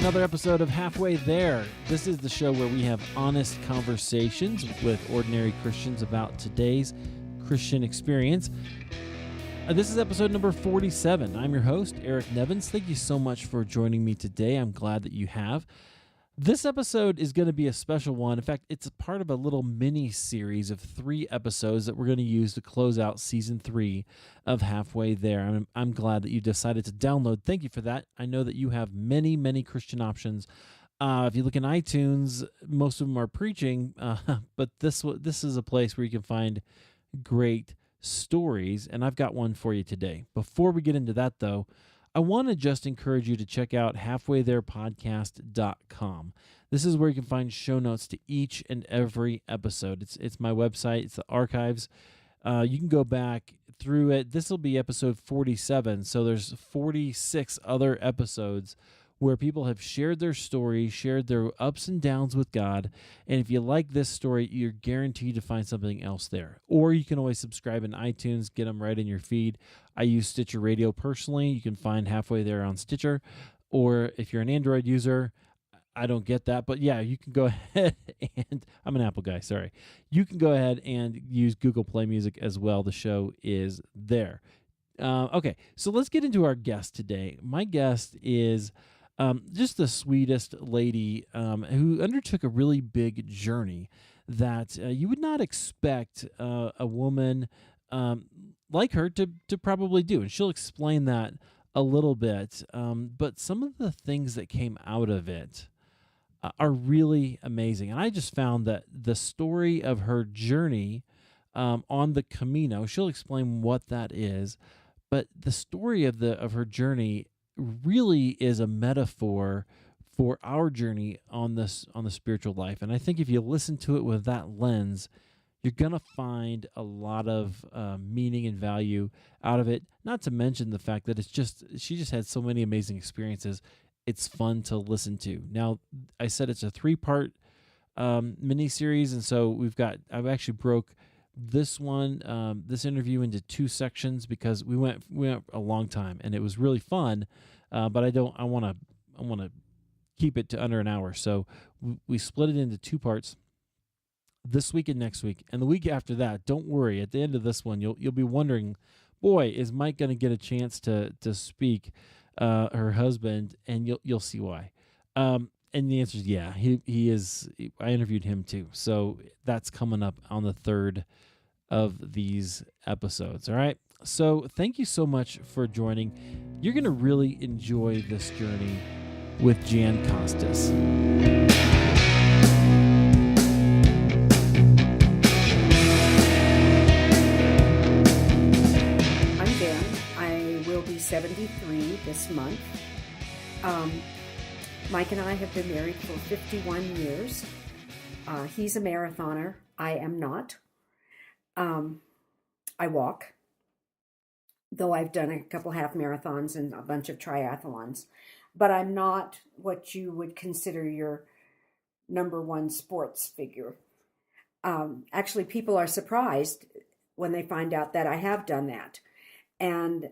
another episode of Halfway There. This is the show where we have honest conversations with ordinary Christians about today's Christian experience. This is episode number 47. I'm your host, Eric Nevins. Thank you so much for joining me today. I'm glad that you have. This episode is going to be a special one. In fact, it's a part of a little mini series of 3 episodes that we're going to use to close out season 3 of Halfway There. I'm glad that you decided to download. Thank you for that. I know that you have many, many Christian options. If you look in iTunes, most of them are preaching, but this is a place where you can find great stories, and I've got one for you today. Before we get into that, though, I want to just encourage you to check out halfwaytherepodcast.com. This is where you can find show notes to each and every episode. It's my website. It's the archives. You can go back through it. This will be episode 47, so there's 46 other episodes where people have shared their story, shared their ups and downs with God, and if you like this story, you're guaranteed to find something else there. Or you can always subscribe in iTunes, get them right in your feed. I use Stitcher Radio personally. You can find Halfway There on Stitcher, or if you're an Android user, I don't get that, but yeah, you can go ahead and, I'm an Apple guy, sorry. You can go ahead and use Google Play Music as well. The show is there. Okay, so let's get into our guest today. My guest is just the sweetest lady who undertook a really big journey that you would not expect a woman like her to probably do. And she'll explain that a little bit. But some of the things that came out of it are really amazing. And I just found that the story of her journey on the Camino, she'll explain what that is, but the story of her journey really is a metaphor for our journey on the spiritual life. And I think if you listen to it with that lens, you're going to find a lot of meaning and value out of it. Not to mention the fact that she just had so many amazing experiences. It's fun to listen to. Now, I said it's a 3-part mini-series, and so I've actually broke this interview into 2 sections because we went a long time and it was really fun, but I want to keep it to under an hour, so we split it into 2 parts this week and next week, and the week after that. Don't worry, at the end of this one you'll be wondering, boy, is Mike going to get a chance to speak her husband, and you'll see why. And the answer is yeah, he is. I interviewed him too, so that's coming up on the 3rd of these episodes. All right. So thank you so much for joining. You're going to really enjoy this journey with Jan Costas. I'm Jan. I will be 73 this month. Mike and I have been married for 51 years. He's a marathoner. I am not. I walk, though I've done a couple half marathons and a bunch of triathlons, but I'm not what you would consider your number 1 sports figure. Actually, people are surprised when they find out that I have done that. And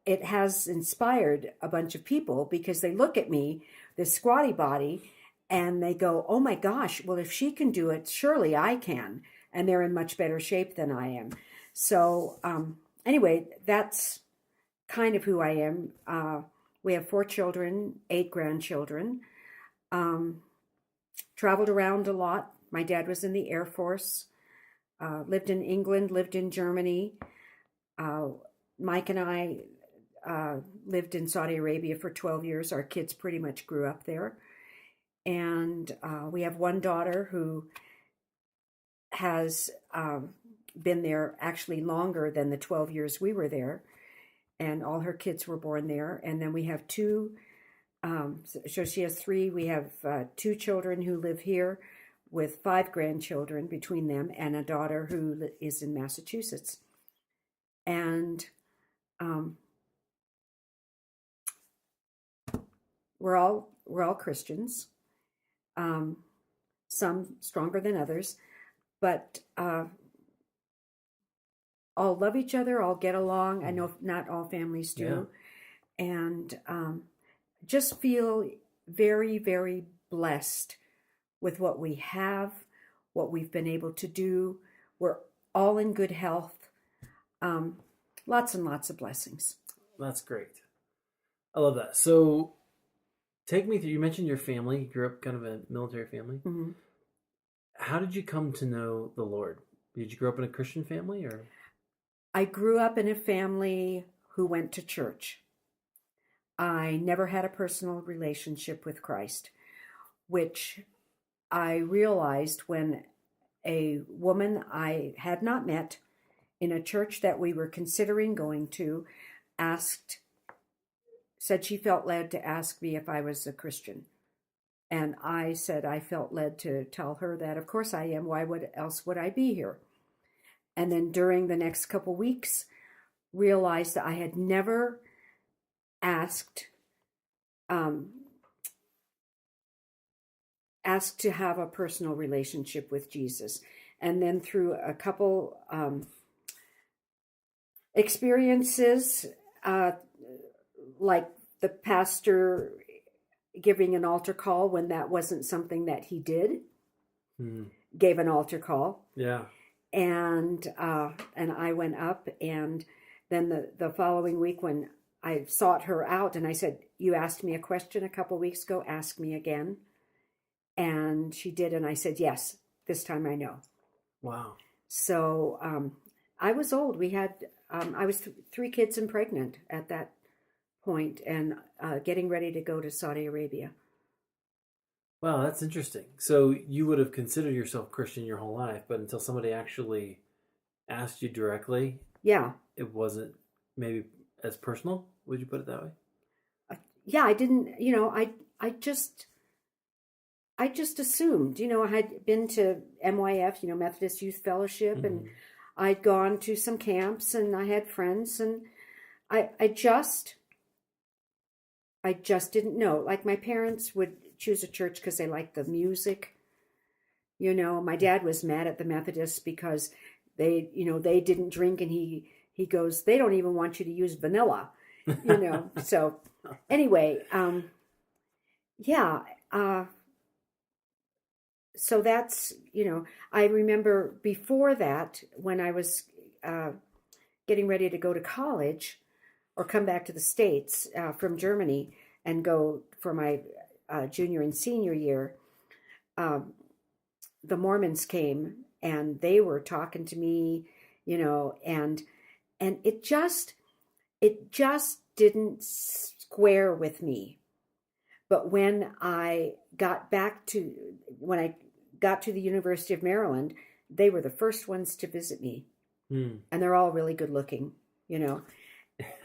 it has inspired a bunch of people because they look at me, this squatty body, and they go, oh my gosh, well, if she can do it, surely I can. And they're in much better shape than I am. So anyway, that's kind of who I am. We have 4 children, 8 grandchildren. Traveled around a lot. My dad was in the Air Force, lived in England, lived in Germany. Mike and I lived in Saudi Arabia for 12 years. Our kids pretty much grew up there. And we have 1 daughter who has been there actually longer than the 12 years we were there, and all her kids were born there. And then we have 2, so she has 3. We have 2 children who live here with 5 grandchildren between them, and a daughter who is in Massachusetts. And we're all Christians, some stronger than others. But all love each other, all get along. I know not all families do. Yeah. And just feel very, very blessed with what we have, what we've been able to do. We're all in good health. Lots and lots of blessings. That's great. I love that. So take me through, you mentioned your family. You grew up kind of a military family. Mm-hmm. How did you come to know the Lord? Did you grow up in a Christian family or? I grew up in a family who went to church. I never had a personal relationship with Christ, which I realized when a woman I had not met in a church that we were considering going to said she felt led to ask me if I was a Christian. And I said I felt led to tell her that, of course I am. Why else would I be here? And then during the next couple weeks, realized that I had never asked to have a personal relationship with Jesus. And then through a couple experiences, like the pastor giving an altar call when that wasn't something that he did, gave an altar call. Yeah. And I went up, and then the following week when I sought her out and I said, you asked me a question a couple weeks ago, ask me again. And she did, and I said, yes, this time I know. Wow. So I was old. We had, I was 3 kids and pregnant at that point, and getting ready to go to Saudi Arabia. Wow, that's interesting. So you would have considered yourself Christian your whole life, but until somebody actually asked you directly, yeah, it wasn't maybe as personal. Would you put it that way? Yeah, I didn't. I just assumed. I had been to MYF, Methodist Youth Fellowship, and I'd gone to some camps, and I had friends, and I just didn't know. Like my parents would choose a church because they liked the music. My dad was mad at the Methodists because they didn't drink, and he goes, they don't even want you to use vanilla, So anyway, yeah. So that's, I remember before that when I was getting ready to go to college or come back to the States from Germany and go for my junior and senior year, the Mormons came and they were talking to me, and it just didn't square with me. But when I got to the University of Maryland, they were the first ones to visit me. And they're all really good looking,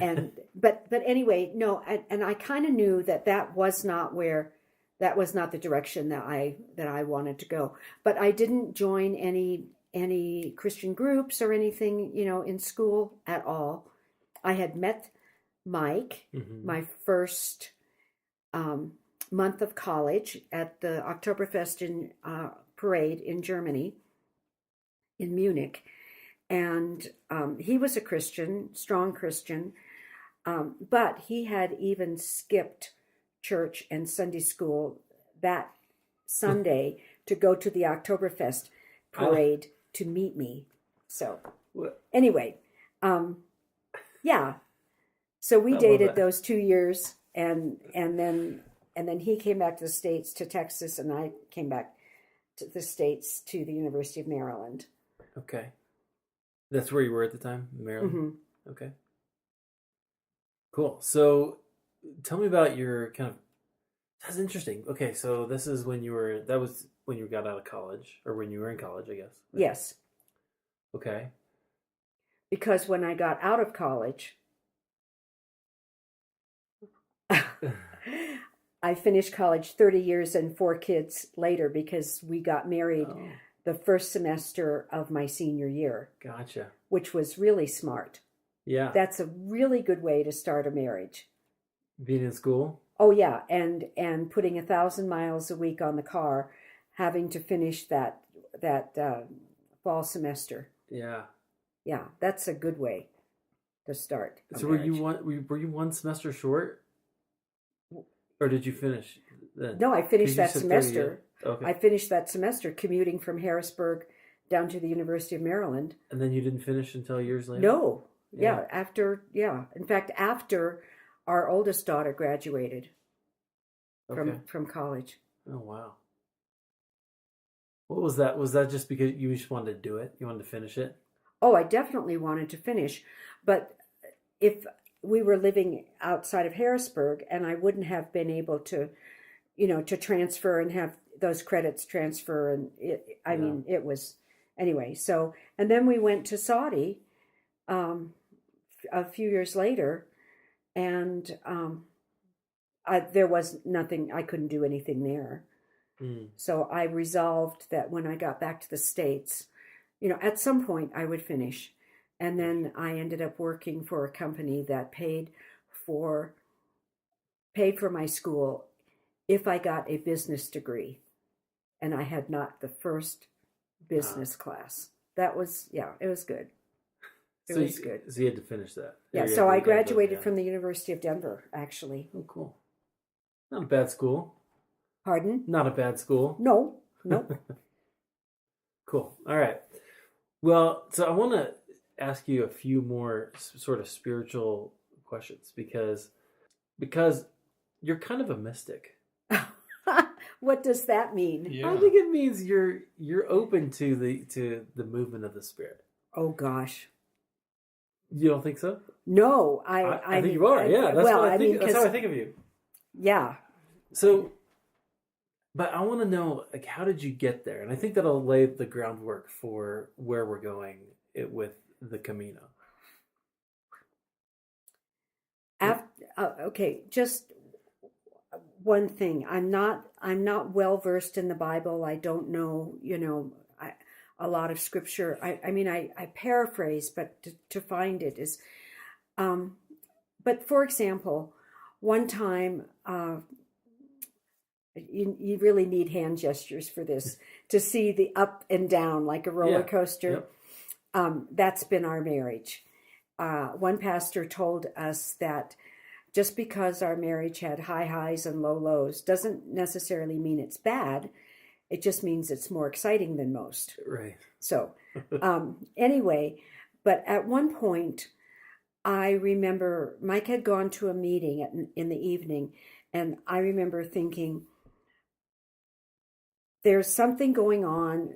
and but anyway, no, and I kind of knew that was not the direction that I wanted to go. But I didn't join any Christian groups or anything, in school at all. I had met Mike my first month of college at the Oktoberfest parade in Germany, in Munich. And he was a Christian, strong Christian, but he had even skipped church and Sunday school that Sunday to go to the Oktoberfest parade to meet me. So anyway, yeah. So we dated those 2 years, and then he came back to the States, to Texas, and I came back to the States to the University of Maryland. Okay. That's where you were at the time, Maryland? Mm-hmm. Okay. Cool. So tell me about your that's interesting. Okay, so this is that was when you got out of college, or when you were in college, I guess. Right? Yes. Okay. Because when I got out of college, I finished college 30 years and 4 kids later because we got married the first semester of my senior year. Gotcha. Which was really smart. Yeah. That's a really good way to start a marriage. Being in school? Oh, yeah. And putting 1,000 miles a week on the car, having to finish that fall semester. Yeah. Yeah, that's a good way to start. So were you one semester short? Or did you finish then? No, I finished 'Cause you that said 30 semester. years. Okay. I finished that semester commuting from Harrisburg down to the University of Maryland. And then you didn't finish until years later? No. Yeah. In fact, after our oldest daughter graduated Okay. from college. Oh, wow. What was that? Was that just because you just wanted to do it? You wanted to finish it? Oh, I definitely wanted to finish. But if we were living outside of Harrisburg and I wouldn't have been able to, to transfer and have those credits transfer, and I mean, it was, anyway. So, and then we went to Saudi a few years later, and there was nothing, I couldn't do anything there. So I resolved that when I got back to the States, at some point I would finish. And then I ended up working for a company that paid for my school if I got a business degree. And I had not the first business class. That was, it was good. It was good. So you had to finish that. Yeah, so I graduated from the University of Denver, actually. Oh, cool. Not a bad school. Pardon? Not a bad school. No. Cool. All right. Well, so I want to ask you a few more sort of spiritual questions because you're kind of a mystic. What does that mean? Yeah. I think it means you're open to the movement of the Spirit. Oh gosh. You don't think so? No, I think you are. Yeah, that's what I think. That's how I think of you. Yeah. So, but I want to know, like, how did you get there? And I think that'll lay the groundwork for where we're going with the Camino. Okay, just one thing. I'm not well versed in the Bible. I don't know, a lot of scripture. I mean, I paraphrase, but to find it is. But for example, one time, you really need hand gestures for this to see the up and down like a roller coaster. Yep. That's been our marriage. One pastor told us that just because our marriage had high highs and low lows doesn't necessarily mean it's bad. It just means it's more exciting than most. Right. So, anyway, but at one point, I remember Mike had gone to a meeting in the evening, and I remember thinking, there's something going on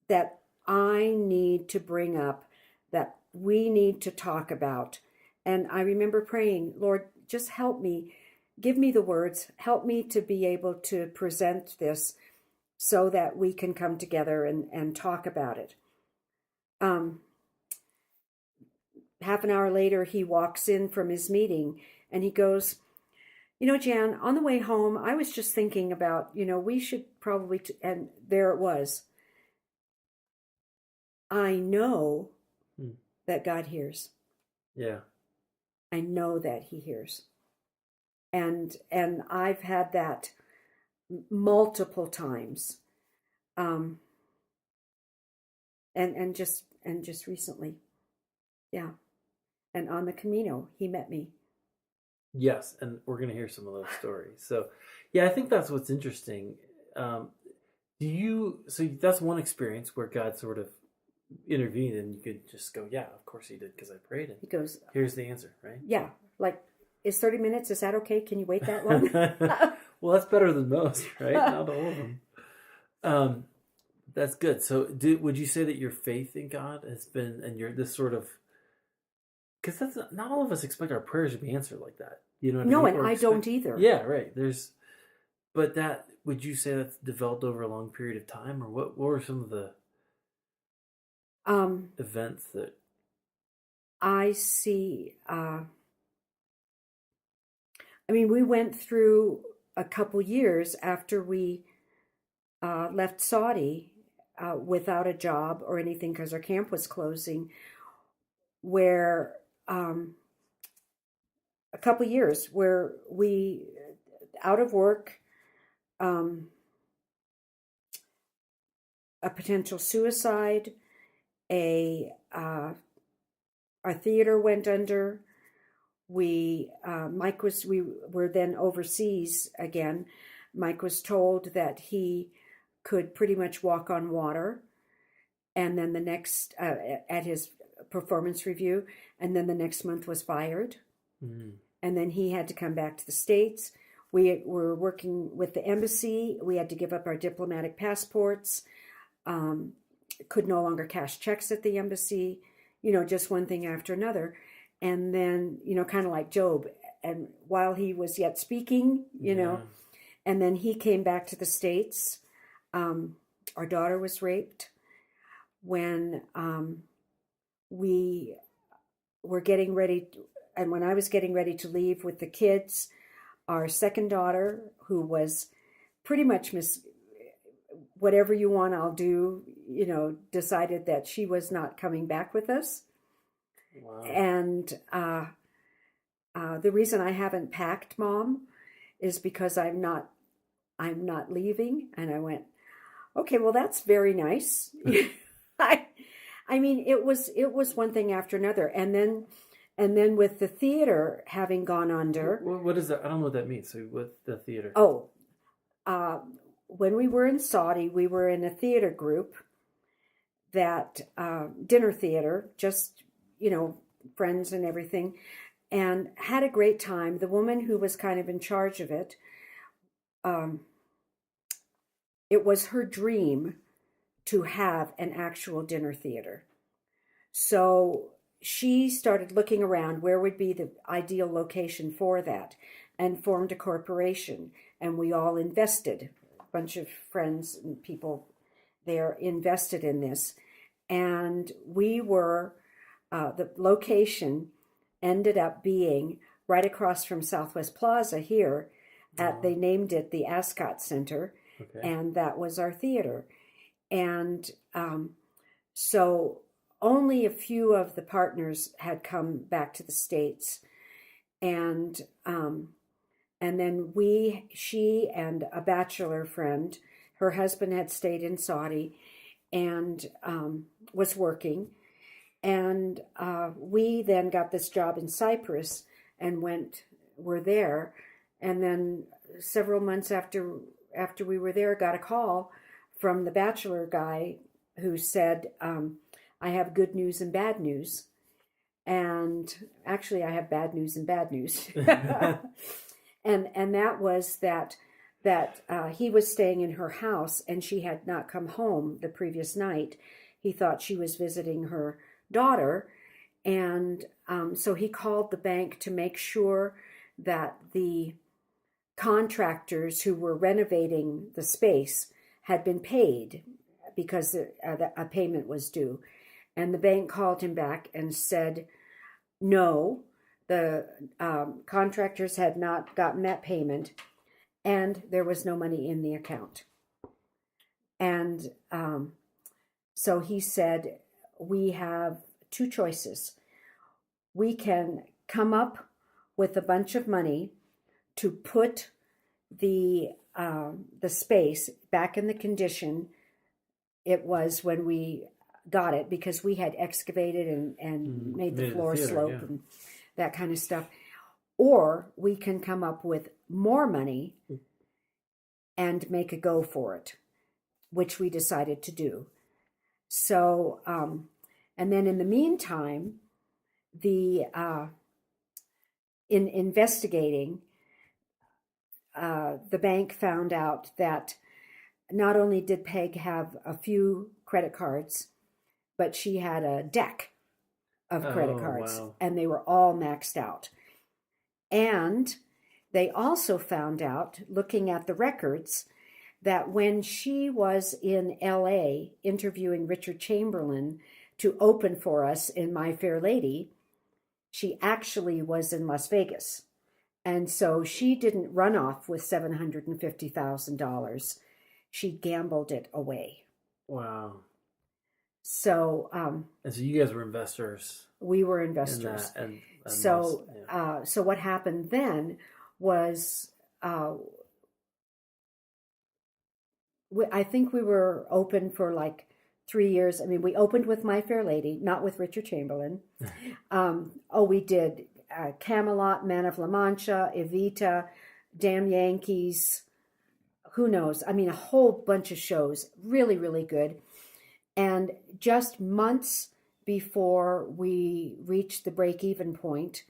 that I need to bring up, that we need to talk about. And I remember praying, Lord, just help me, give me the words, help me to be able to present this so that we can come together and talk about it. Half an hour later, he walks in from his meeting and he goes, Jan, on the way home, I was just thinking about, we should probably, and there it was. I know that God hears. Yeah. I know that he hears. And I've had that multiple times. And just recently. Yeah. And on the Camino, he met me. Yes, and we're going to hear some of those stories. So, yeah, I think that's what's interesting. So that's one experience where God sort of intervened and you could just go, yeah, of course he did because I prayed. And he goes, here's the answer, right? Yeah, like, is 30 minutes, is that okay? Can you wait that long? Well, that's better than most, right? Not all of them. That's good. So would you say that your faith in God has been, and you're this sort of, because that's not all of us expect our prayers to be answered like that. You know what I mean? No, and I don't either. Yeah, right. But that, would you say that's developed over a long period of time, or what were some of the events that I see? We went through a couple years after we left Saudi without a job or anything because our camp was closing, where a couple years where we, out of work, a potential suicide, our theater went under. we were then overseas again. Mike was told that he could pretty much walk on water, and then the next at his performance review, and then the next month was fired. And then he had to come back to the States. We were working with the embassy. We had to give up our diplomatic passports. Could no longer cash checks at the embassy. Just one thing after another. And then, kind of like Job. And while he was yet speaking, and then he came back to the States. Our daughter was raped when we were getting ready. And when I was getting ready to leave with the kids, our second daughter, who was pretty much whatever you want, I'll do, decided that she was not coming back with us. Wow. And the reason I haven't packed, Mom, is because I'm not leaving. And I went, okay, well, that's very nice. I mean, it was one thing after another. And then with the theater having gone under. What is that? I don't know what that means. So with the theater. Oh, when we were in Saudi, we were in a theater group that dinner theater, just, friends and everything, and had a great time. The woman who was kind of in charge of it, it was her dream to have an actual dinner theater. So she started looking around where would be the ideal location for that, and formed a corporation. And we all invested. A bunch of friends and people there invested in this. And we were, the location ended up being right across from Southwest Plaza here. They named it the Ascot Center. Okay. And that was our theater. And so only a few of the partners had come back to the States. And then she and a bachelor friend, her husband had stayed in Saudi and was working. And we then got this job in Cyprus and were there. And then several months after we were there, got a call from the bachelor guy who said, I have good news and bad news. And actually, I have bad news and bad news. and that was that he was staying in her house and she had not come home the previous night. He thought she was visiting her daughter. And so he called the bank to make sure that the contractors who were renovating the space had been paid because a payment was due. And the bank called him back and said, no, the contractors had not gotten that payment and there was no money in the account. And so he said, we have two choices. We can come up with a bunch of money to put the space back in the condition it was when we got it, because we had excavated and made the floor slope and that kind of stuff. Or we can come up with more money and make a go for it, which we decided to do. So, and then in the meantime, in investigating, the bank found out that not only did Peg have a few credit cards, but she had a deck of credit cards, and they were all maxed out. And they also found out, looking at the records, that when she was in LA interviewing Richard Chamberlain to open for us in My Fair Lady, she actually was in Las Vegas. And so she didn't run off with $750,000. She gambled it away. Wow. So, and so you guys were investors. We were investors. And so what happened then was, I think we were open for like 3 years. I mean, we opened with My Fair Lady, not with Richard Chamberlain. We did Camelot, Man of La Mancha, Evita, Damn Yankees, who knows? I mean, a whole bunch of shows, really, really good. And just months before we reached the break-even point,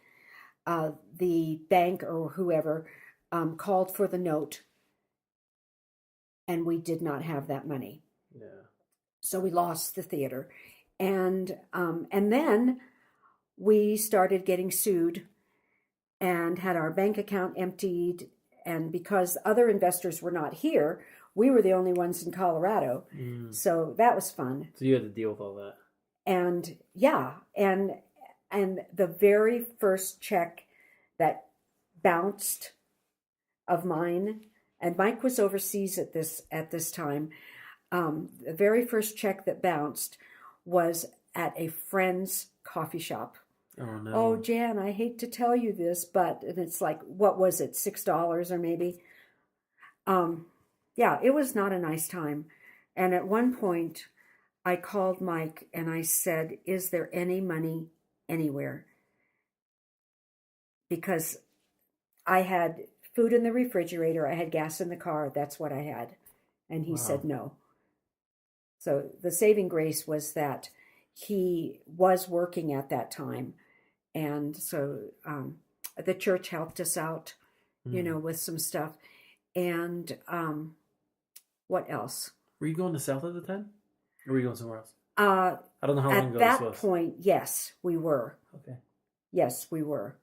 the bank or whoever called for the note, and we did not have that money. Yeah. So we lost the theater, and then we started getting sued and had our bank account emptied. And because other investors were not here, we were the only ones in Colorado. So that was fun. So you had to deal with all that. And yeah, and the very first check that bounced of mine, and Mike was overseas at this time. The very first check that bounced was at a friend's coffee shop. Oh no. Oh, Jan, I hate to tell you this, but and it's like, what was it, $6 or maybe? Yeah, it was not a nice time. And at one point, I called Mike and I said, "Is there any money anywhere?" Because I had food in the refrigerator, I had gas in the car. That's what I had, and he said no. So the saving grace was that he was working at that time. And so the church helped us out, with some stuff. And what else? Were you going to South at the time? Or were you going somewhere else? I don't know how long ago At this was. that point, yes, we were. Okay. Yes, we were.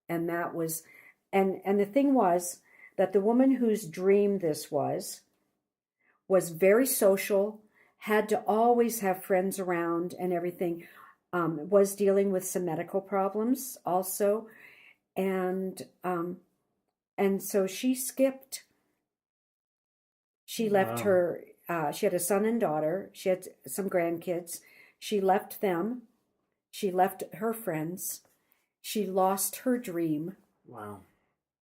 And that was, and the thing was that the woman whose dream this was very social, had to always have friends around and everything, was dealing with some medical problems also. And so she skipped. She left her, she had a son and daughter. She had some grandkids. She left them. She left her friends. She lost her dream. Wow.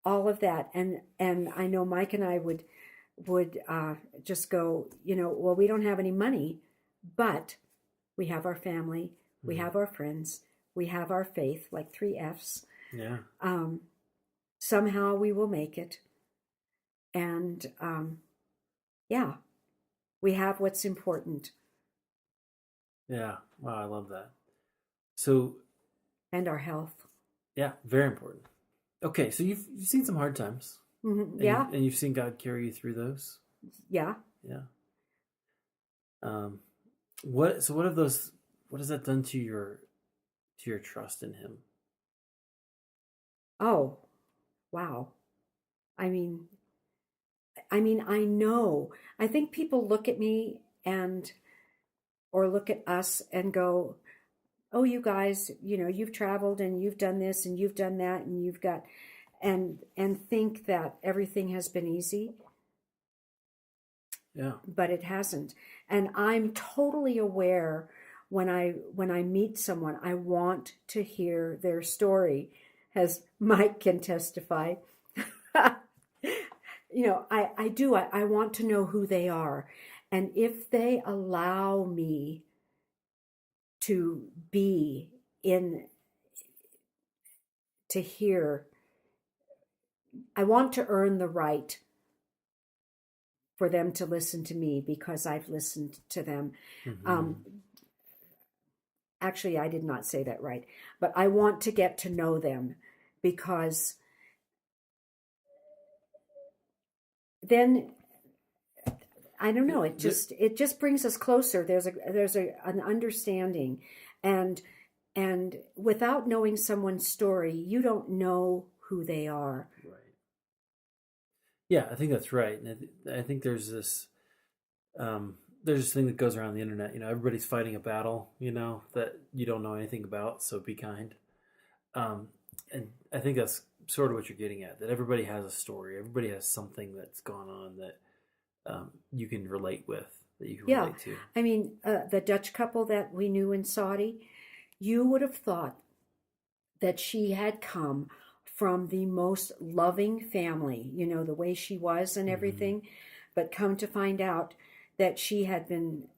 All of that. And I know Mike and I would just go, well, we don't have any money, but we have our family, we have our friends, we have our faith, like 3 F's. Yeah. Somehow we will make it. And yeah, we have what's important. Yeah. Wow, I love that. So. And our health. Yeah, very important. Okay, so you've seen some hard times. Mm-hmm. And you've seen God carry you through those. Yeah. Yeah. What has that done to your trust in Him? Oh, wow. I mean, I know. I think people look at me or look at us and go, "Oh, you guys, you've traveled and you've done this and you've done that and you've got," and think that everything has been easy. Yeah. But it hasn't. And I'm totally aware when I meet someone, I want to hear their story, as Mike can testify. I do. I want to know who they are. And if they allow me to be to hear, I want to earn the right for them to listen to me because I've listened to them. Mm-hmm. Actually, I did not say that right, but I want to get to know them, because then, I don't know, it just brings us closer. There's an understanding, and without knowing someone's story, you don't know who they are. Right. Yeah, I think that's right. And I think there's this thing that goes around the internet. Everybody's fighting a battle, that you don't know anything about. So be kind. And I think that's sort of what you're getting at. That everybody has a story. Everybody has something that's gone on that you can relate with. That you can relate to. I mean, the Dutch couple that we knew in Saudi, you would have thought that she had come from the most loving family, the way she was and everything, but come to find out that she had been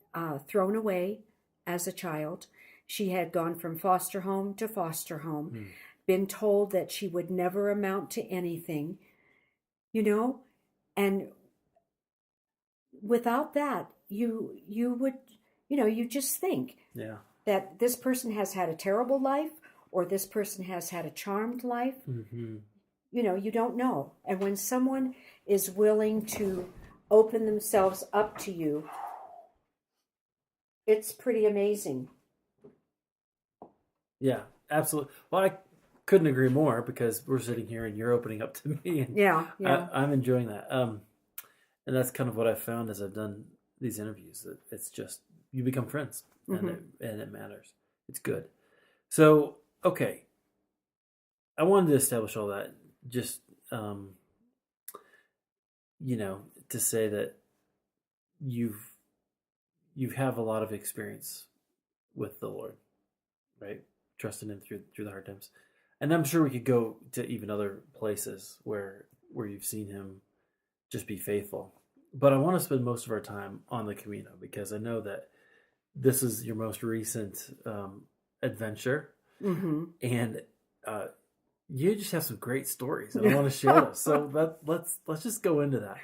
thrown away as a child. She had gone from foster home to foster home. been told that she would never amount to anything, you know, and without that, you would, you just think Yeah. that this person has had a terrible life or this person has had a charmed life. Mm-hmm. You don't know. And when someone is willing to open themselves up to you, it's pretty amazing. Yeah, absolutely. Well, I couldn't agree more because we're sitting here and you're opening up to me, and Yeah, yeah. I'm enjoying that. And that's kind of what I've found as I've done these interviews. That it's just you become friends, Mm-hmm. and it matters. It's good. So okay, I wanted to establish all that. Just to say that you've you have a lot of experience with the Lord, right? Trusting Him through the hard times, and I'm sure we could go to even other places where you've seen Him just be faithful. But I want to spend most of our time on the Camino because I know that this is your most recent adventure, Mm-hmm. and you just have some great stories, and I want to share those. So let's just go into that.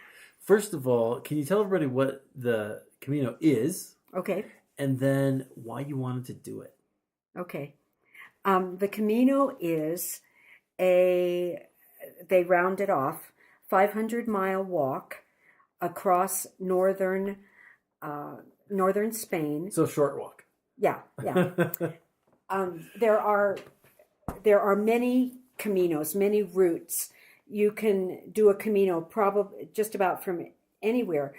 First of all, can you tell everybody what the Camino is, Okay. and then why you wanted to do it? Okay. The Camino is they rounded off 500-mile walk across northern Spain. So short walk. Yeah, yeah. There are many Caminos, many routes. You can do a Camino probably just about from anywhere.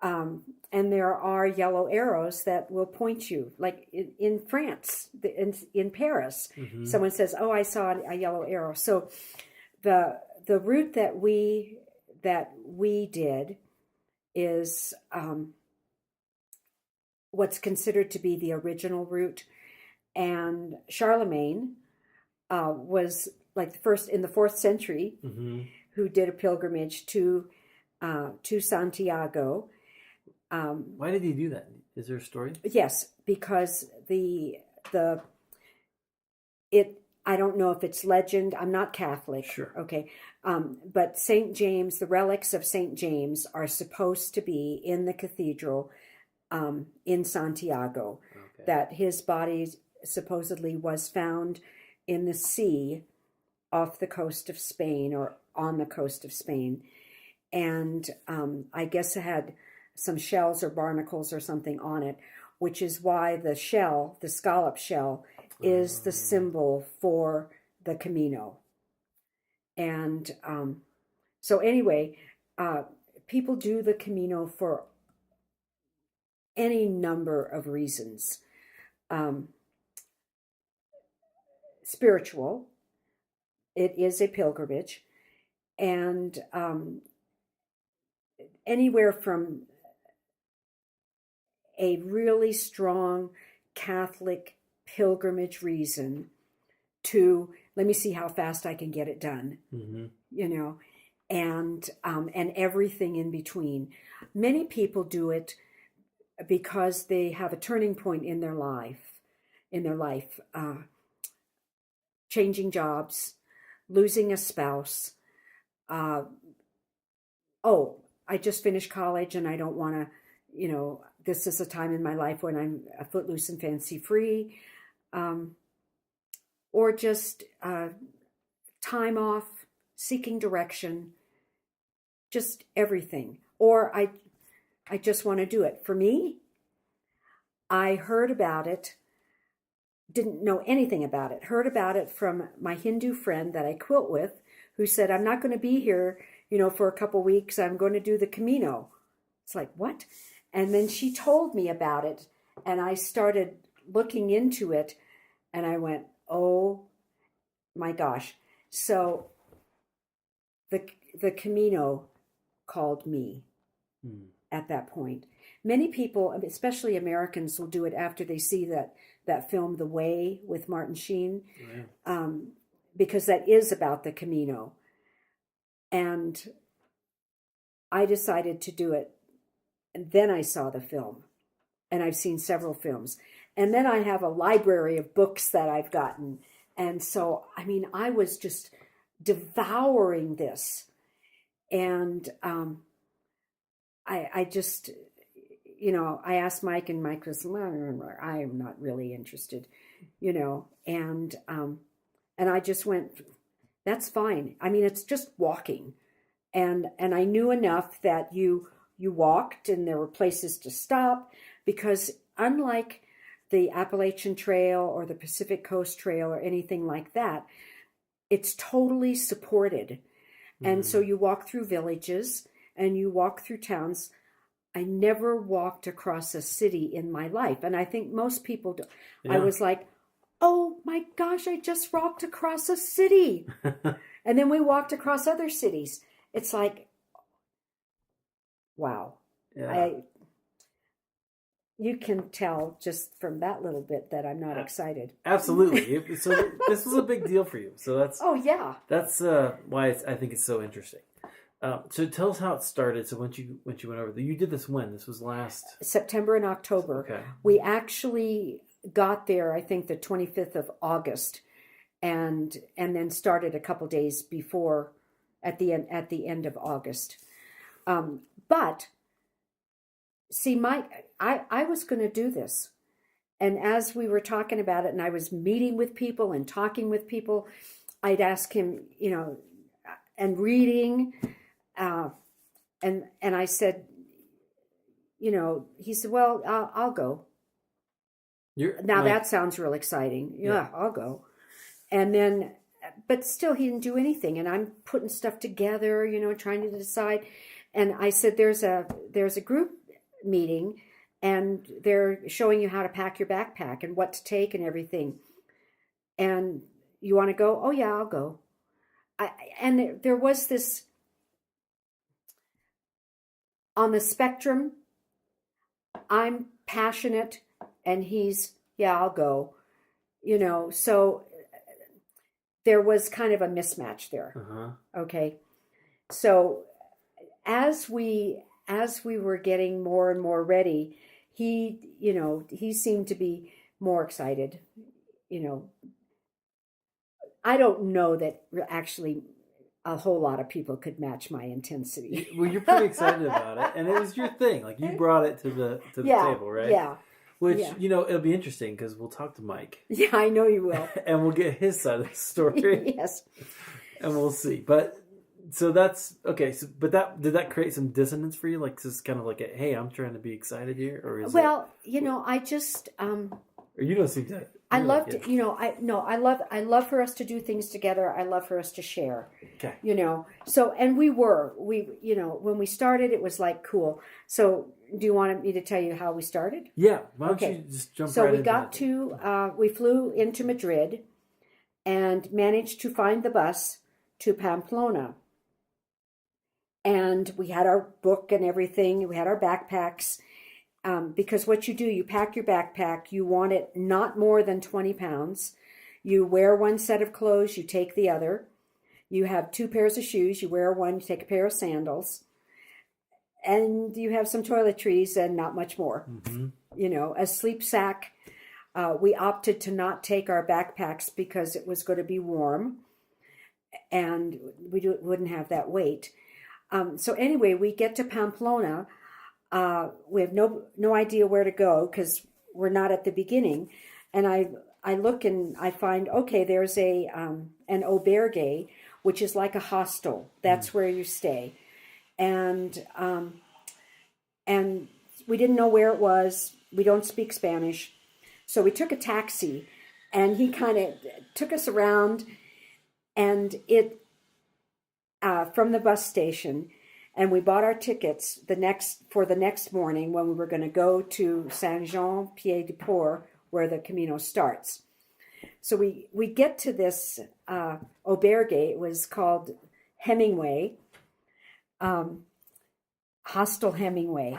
And there are yellow arrows that will point you, like in France, in Paris. Mm-hmm. Someone says, "Oh, I saw a yellow arrow." So the route that we did is what's considered to be the original route, and Charlemagne was like the first in the 4th century Mm-hmm. who did a pilgrimage to Santiago. Why did he do that? Is there a story? Yes, because I don't know if it's legend. I'm not Catholic. Sure. Okay. But St. James, the relics of St. James are supposed to be in the cathedral in Santiago. Okay. That his body supposedly was found in the sea off the coast of Spain or on the coast of Spain. And I guess it had some shells or barnacles or something on it, which is why the shell, the scallop shell, is the symbol for the Camino. And so anyway, people do the Camino for any number of reasons. Spiritual, it is a pilgrimage, and anywhere from a really strong Catholic pilgrimage reason to let me see how fast I can get it done, Mm-hmm. And everything in between. Many people do it because they have a turning point in their life, changing jobs, losing a spouse. Oh, I just finished college and I don't want to, this is a time in my life when I'm footloose and fancy free, or just time off, seeking direction, just everything. Or I just want to do it. For me, I heard about it, didn't know anything about it, heard about it from my Hindu friend that I quilt with, who said, I'm not going to be here, for a couple weeks. I'm going to do the Camino. It's like, what? And then she told me about it, and I started looking into it, and I went, oh my gosh. So the Camino called me at that point. Many people, especially Americans, will do it after they see that film, The Way, with Martin Sheen, because that is about the Camino. And I decided to do it. And then I saw the film. And I've seen several films. And then I have a library of books that I've gotten And so, I mean, I was just devouring this. And I just, I asked Mike, and Mike was, well, I am not really interested, and I just went, that's fine. I mean, it's just walking. And I knew enough that you walked and there were places to stop, because unlike the Appalachian Trail or the Pacific Coast Trail or anything like that, it's totally supported. And so you walk through villages and you walk through towns. I never walked across a city in my life. And I think most people do. Yeah. I was like, oh my gosh, I just walked across a city. And then we walked across other cities. It's like, wow. Yeah. You can tell just from that little bit that I'm not excited. Absolutely. So this was a big deal for you. So that's that's why I think it's so interesting. So tell us how it started. So once you went over there, you did this when? This was last September and October. Okay. We actually got there, I think, the 25th of August, and then started a couple days before, at the end of August. But see, I was going to do this, and as we were talking about it, and I was meeting with people and talking with people, I'd ask him, and reading. And I said, he said, well, I'll go. That sounds real exciting. Yeah, I'll go. And then, but still he didn't do anything. And I'm putting stuff together, trying to decide. And I said, there's a group meeting and they're showing you how to pack your backpack and what to take and everything. And you want to go? Oh yeah, I'll go. And there was this, on the spectrum, I'm passionate and he's, yeah, I'll go, so there was kind of a mismatch there. Okay. So as we were getting more and more ready, he seemed to be more excited. I don't know that actually a whole lot of people could match my intensity. Well, you're pretty excited about it, and it was your thing. Like, you brought it to the table, right? Yeah. Which, it'll be interesting because we'll talk to Mike. Yeah, I know you will. And we'll get his side of the story. Yes. And we'll see. But so that's okay. So, but did that create some dissonance for you? Like, just kind of like, hey, I'm trying to be excited here, or is I just or you don't seem to. I loved, I love for us to do things together. I love for us to share. Okay. So, and we when we started, it was like, cool. So do you want me to tell you how we started? Yeah. Why don't you just jump right into it? So we flew into Madrid and managed to find the bus to Pamplona. And we had our book and everything. We had our backpacks. Because what you do, you pack your backpack, you want it not more than 20 pounds. You wear one set of clothes, you take the other. You have 2 pairs of shoes, you wear one, you take a pair of sandals. And you have some toiletries and not much more. A sleep sack. We opted to not take our backpacks because it was going to be warm. And we wouldn't have that weight. So anyway, we get to Pamplona. We have no idea where to go because we're not at the beginning. And I look and I find, okay, there's an albergue, which is like a hostel. That's where you stay. And we didn't know where it was. We don't speak Spanish. So we took a taxi and he kind of took us around and from the bus station. And we bought our tickets for the next morning when we were going to go to Saint-Jean-Pied-de-Port, where the Camino starts. So we get to this albergue. It was called Hemingway, Hostel Hemingway,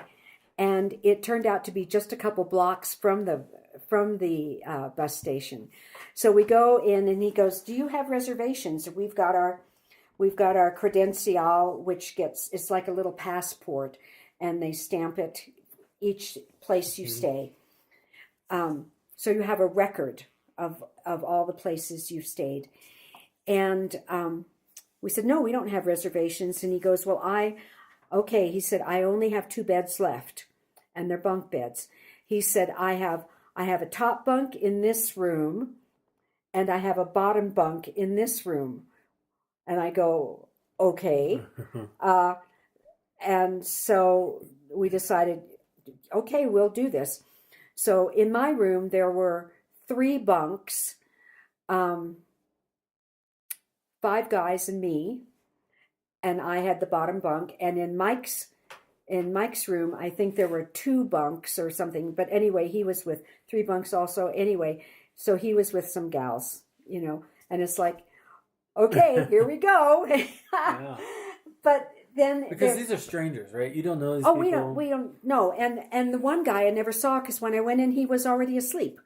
and it turned out to be just a couple blocks from the bus station. So we go in, and he goes, "Do you have reservations?" And we've got our credencial, which it's like a little passport, and they stamp it each place you stay. So you have a record of all the places you've stayed. And we said, no, we don't have reservations. And he goes, well, okay. He said, I only have 2 beds left, and they're bunk beds. He said, I have a top bunk in this room, and I have a bottom bunk in this room. And I go, okay. And so we decided, okay, we'll do this. So in my room, there were 3 bunks, 5 guys and me, and I had the bottom bunk. And in Mike's room, I think there were 2 bunks or something. But anyway, he was with 3 bunks also. Anyway, so he was with some gals, and it's like, okay, here we go. Yeah. But then because these are strangers, right? You don't know these people. We don't know. And the one guy I never saw, because when I went in, he was already asleep.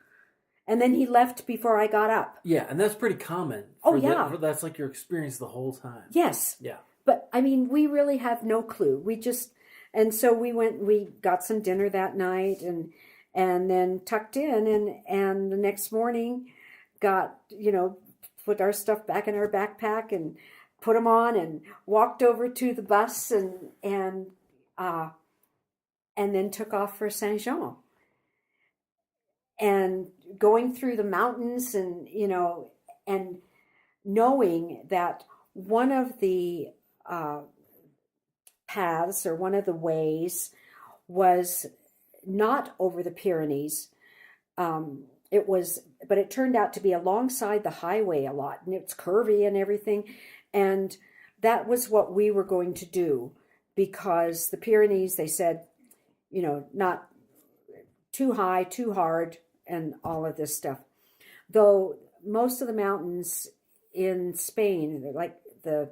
And then he left before I got up. Yeah, and that's pretty common. That's like your experience the whole time. Yes. Yeah. But I mean, we really have no clue. And so we got some dinner that night and then tucked in and the next morning got, put our stuff back in our backpack and put them on and walked over to the bus and then took off for Saint-Jean. And going through the mountains and knowing that one of the paths or one of the ways was not over the Pyrenees. But it turned out to be alongside the highway a lot, and it's curvy and everything. And that was what we were going to do, because the Pyrenees, they said, not too high, too hard, and all of this stuff. Though most of the mountains in Spain, like the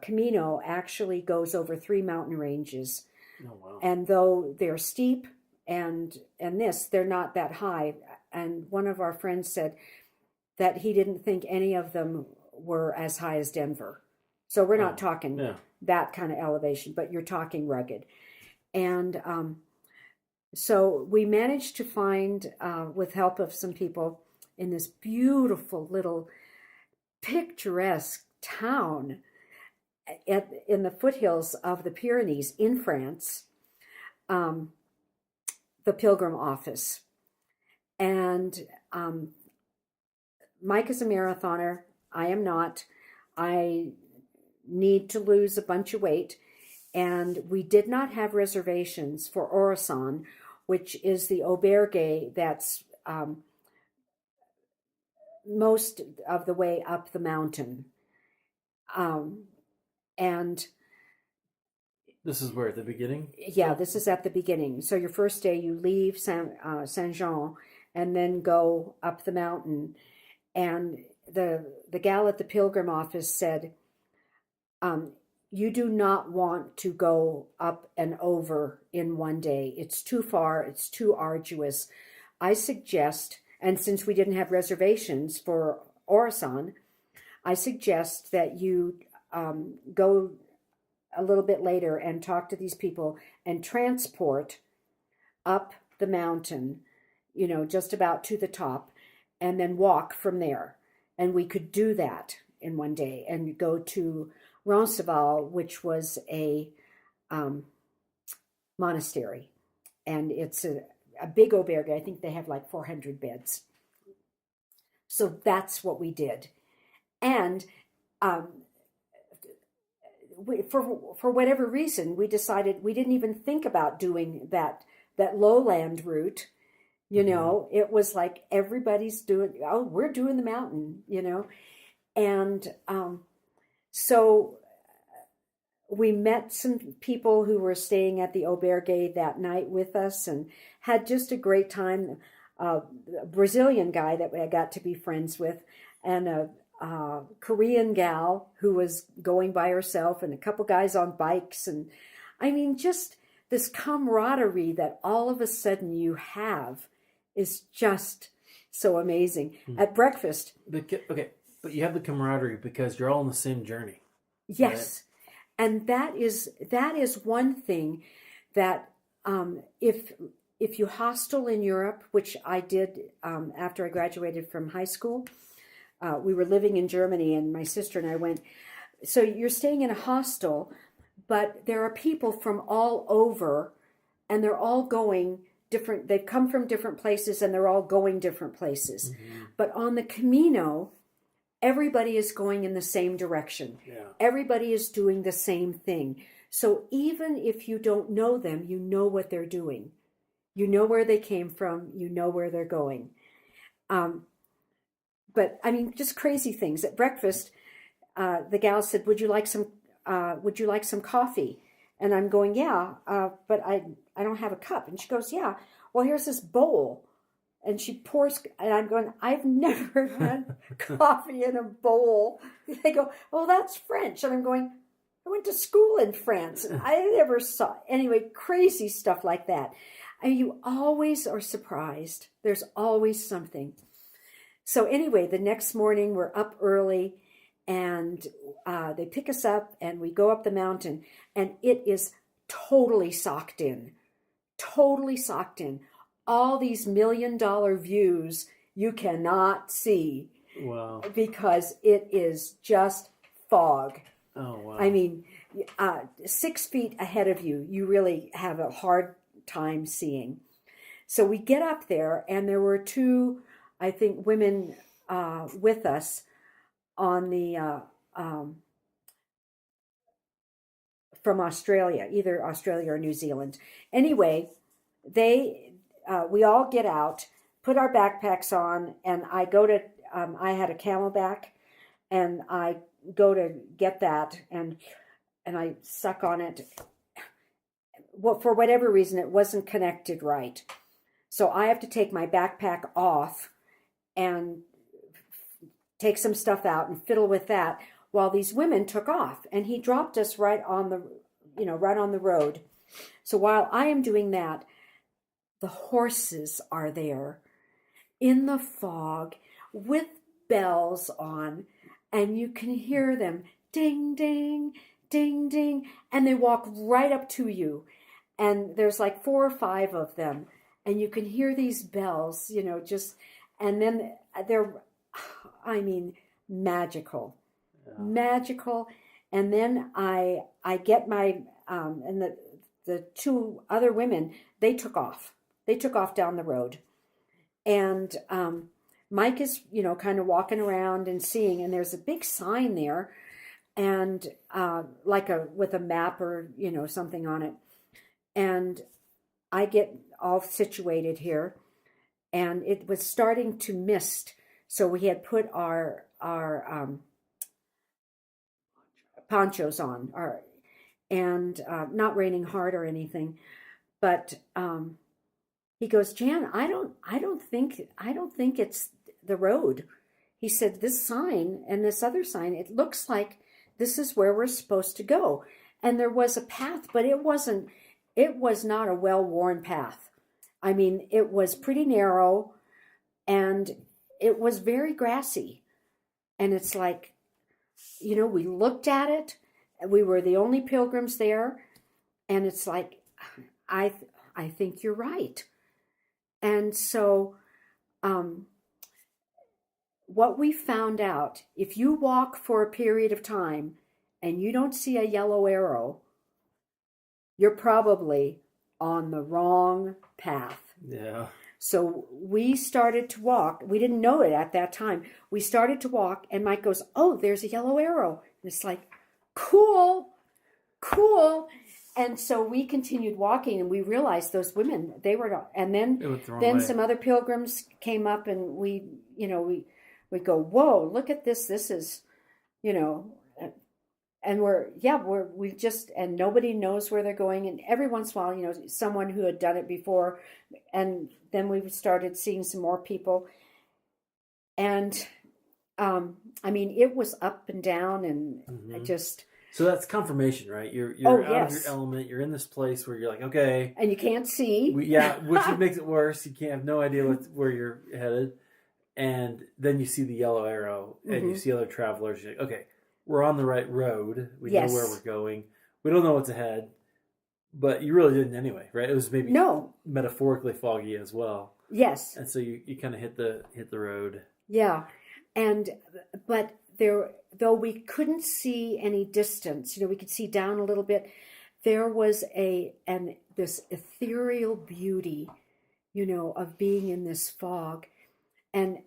Camino, actually goes over 3 mountain ranges. Oh, wow. And though they're steep and they're not that high. And one of our friends said that he didn't think any of them were as high as Denver. So we're not talking that kind of elevation, but you're talking rugged. And so we managed to find, with help of some people, in this beautiful little picturesque town in the foothills of the Pyrenees in France, the Pilgrim Office. And Mike is a marathoner. I am not. I need to lose a bunch of weight. And we did not have reservations for Orison, which is the auberge that's most of the way up the mountain. And this is where, at the beginning? Yeah, this is at the beginning. So your first day, you leave Saint-Jean and then go up the mountain. And the gal at the Pilgrim Office said, you do not want to go up and over in one day. It's too far. It's too arduous. I suggest, and since we didn't have reservations for Orison, I suggest that you go a little bit later and talk to these people and transport up the mountain, just about to the top, and then walk from there. And we could do that in one day and go to Roncesvalles, which was a monastery. And it's a big auberge. I think they have like 400 beds. So that's what we did. And for whatever reason, we decided we didn't even think about doing that lowland route. It was like everybody's doing, we're doing the mountain, And so we met some people who were staying at the auberge that night with us and had just a great time. A Brazilian guy that I got to be friends with, and a Korean gal who was going by herself, and a couple guys on bikes. And I mean, just this camaraderie that all of a sudden you have is just so amazing. At breakfast. Okay, but you have the camaraderie because you're all on the same journey. Yes. Right? And that is one thing that if if you hostel in Europe, which I did after I graduated from high school, we were living in Germany, and my sister and I went. So you're staying in a hostel, but there are people from all over, and they're all going different. They've come from different places, and they're all going different places. Mm-hmm. But on the Camino, everybody is going in the same direction. Yeah. Everybody is doing the same thing. So even if you don't know them, you know what they're doing. You know where they came from. You know where they're going. But I mean, just crazy things. At breakfast, the gal said, "Would you like some coffee?" And I'm going, "Yeah, but I don't have a cup." And she goes, "Yeah, well, here's this bowl." And she pours, and I'm going, "I've never had coffee in a bowl." They go, "Oh, that's French." And I'm going, "I went to school in France. I never saw." Anyway, crazy stuff like that. And you always are surprised. There's always something. So anyway, the next morning we're up early, and they pick us up, and we go up the mountain, and it is totally socked in. Totally socked in. All these $1 million views you cannot see. Wow. Because it is just fog. Oh, wow. I mean, 6 feet ahead of you, you really have a hard time seeing. So we get up there, and there were two, I think, women with us on the from Australia, either Australia or New Zealand. Anyway, we all get out, put our backpacks on, and I go to I had a Camelback, and I go to get that, and I suck on it. Well, for whatever reason, it wasn't connected right. So I have to take my backpack off and take some stuff out and fiddle with that while these women took off. And he dropped us right on the road. So while I am doing that, the horses are there in the fog with bells on, and you can hear them ding, ding, ding, ding, and they walk right up to you. And there's like 4 or 5 of them, and you can hear these bells, and then they're, I mean, magical, yeah. Magical. And then I get my, and the 2 other women, they took off down the road. And Mike is, kind of walking around and seeing, and there's a big sign there, and with a map or, something on it. And I get all situated here, and it was starting to mist. So we had put our ponchos on, and not raining hard or anything, but he goes, "Jan, I don't think it's the road." He said, "This sign and this other sign, it looks like this is where we're supposed to go." And there was a path, but it was not a well-worn path. I mean, it was pretty narrow, and it was very grassy. And it's like, we looked at it, and we were the only pilgrims there, and it's like, I think you're right. And so what we found out, if you walk for a period of time and you don't see a yellow arrow, you're probably on the wrong path. Yeah. So we started to walk. We didn't know it at that time. We started to walk, and Mike goes, "Oh, there's a yellow arrow." And it's like, cool. And so we continued walking, and we realized those women, they were, and then some other pilgrims came up, and we go, "Whoa, look at this. This is, and we just, and nobody knows where they're going. And every once in a while, someone who had done it before, and then we started seeing some more people. And, I mean, it was up and down, and just... So that's confirmation, right? You're out of your element. You're in this place where you're like, okay. And you can't see. Which makes it worse. You can't have no idea where you're headed. And then you see the yellow arrow, and you see other travelers. You're like, okay, we're on the right road. We know where we're going. We don't know what's ahead, but you really didn't anyway, right? It was maybe No. metaphorically foggy as well. Yes. And so you kind of hit the road. Yeah. But though we couldn't see any distance, we could see down a little bit, there was this ethereal beauty, of being in this fog, and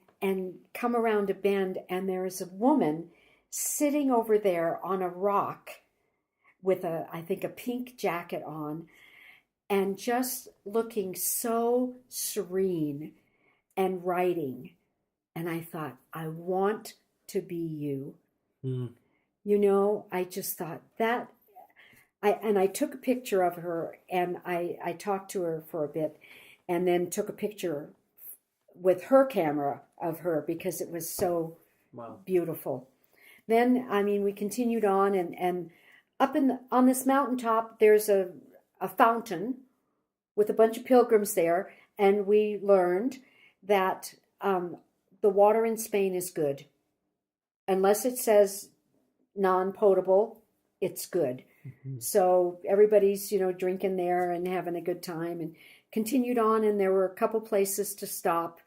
come around a bend, and there is a woman sitting over there on a rock with I think a pink jacket on, and just looking so serene and writing. And I thought, I want to be you. I just thought that. I took a picture of her, and I talked to her for a bit, and then took a picture with her camera of her because it was so beautiful. Then, we continued on, and up on this mountaintop, there's a fountain with a bunch of pilgrims there, and we learned that the water in Spain is good. Unless it says non-potable, it's good. Mm-hmm. So everybody's, drinking there and having a good time, and continued on, and there were a couple places to stop,